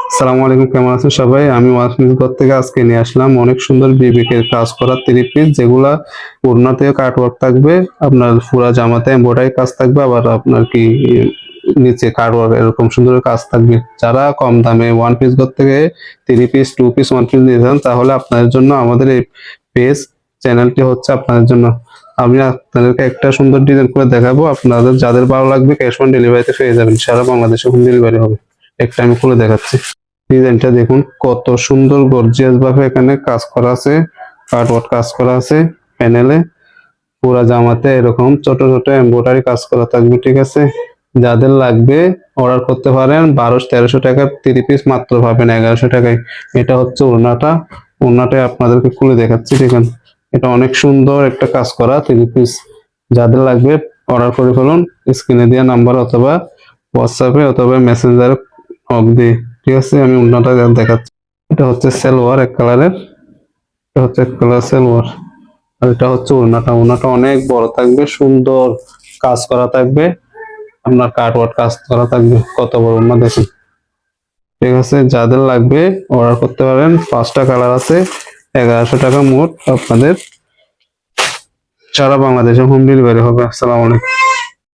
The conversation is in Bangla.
আসসালামু আলাইকুম, কেমন আছেন সবাই? আমি ওয়াশিংটন থেকে আজকে নিয়ে আসলাম অনেক সুন্দর বিবেকের কাজ করা থ্রি পিস, যেগুলা ওড়নাতে কাট ওয়ার্ক থাকবে, আপনার পুরা জামাতে এমব্রয়ডারি কাজ থাকবে, আবার আপনার কি নিচে কাট ওয়ার্ক এরকম সুন্দর কাজ থাকবে। যারা কম দামে ওয়ান পিস ঘর থেকে three piece, two piece, one piece নিতে চান, তাহলে আপনাদের জন্য আমাদের এই পেজ চ্যানেলটি হচ্ছে আপনাদের জন্য। আমি আপনাদেরকে একটা সুন্দর ডিজাইন করে দেখাবো, আপনাদের যাদের ভালো লাগবে ক্যাশ অন ডেলিভারিতে পেয়ে যাবেন, সারা বাংলাদেশে হোম ডেলিভারি হবে। একটা আমি খুলে দেখাচ্ছি। ডিজাইনটা দেখুন কত সুন্দর, গর্জিয়াস ভাবে এখানে কাজ করা আছে, কাটওয়ার্ক কাজ করা আছে প্যানেলে। পুরা জামাতে এরকম ছোট ছোট এমব্রয়ডারি কাজ করা থাকবে, ঠিক আছে? যাদের লাগবে অর্ডার করতে পারেন। 1200-1300 টাকার থ্রি পিস মাত্র পাবেন 1100 টাকায়। এটা হচ্ছে ওড়নাটা। ওড়নাটা আপনাদেরকে খুলে দেখাচ্ছি, দেখুন এটা অনেক সুন্দর একটা কাজ করা থ্রি পিস। যাদের লাগবে অর্ডার করে ফেলুন, স্ক্রিনে দেওয়া নাম্বার অথবা হোয়াটসঅ্যাপে অথবা মেসেঞ্জারে নক দিয়ে। ঠিক আছে, আমি ওড়নাটা দেখাচ্ছি। এটা হচ্ছে সালোয়ার এক কালারের, এটা হচ্ছে এক কালার সালোয়ার, আর এটা হচ্ছে ওড়নাটা। ওড়নাটা অনেক বড় থাকবে, সুন্দর কাজ করা থাকবে, আপনার কাটওয়ার্ক কাজ করা থাকবে। কত বড় ওড়না দেখুন। ঠিক আছে, যাদের লাগবে অর্ডার করতে পারেন। 5টা কালার আছে, 1100 টাকা মোট। আপনাদের সারা বাংলাদেশে হোম ডেলিভারি হবে। আসসালামু আলাইকুম।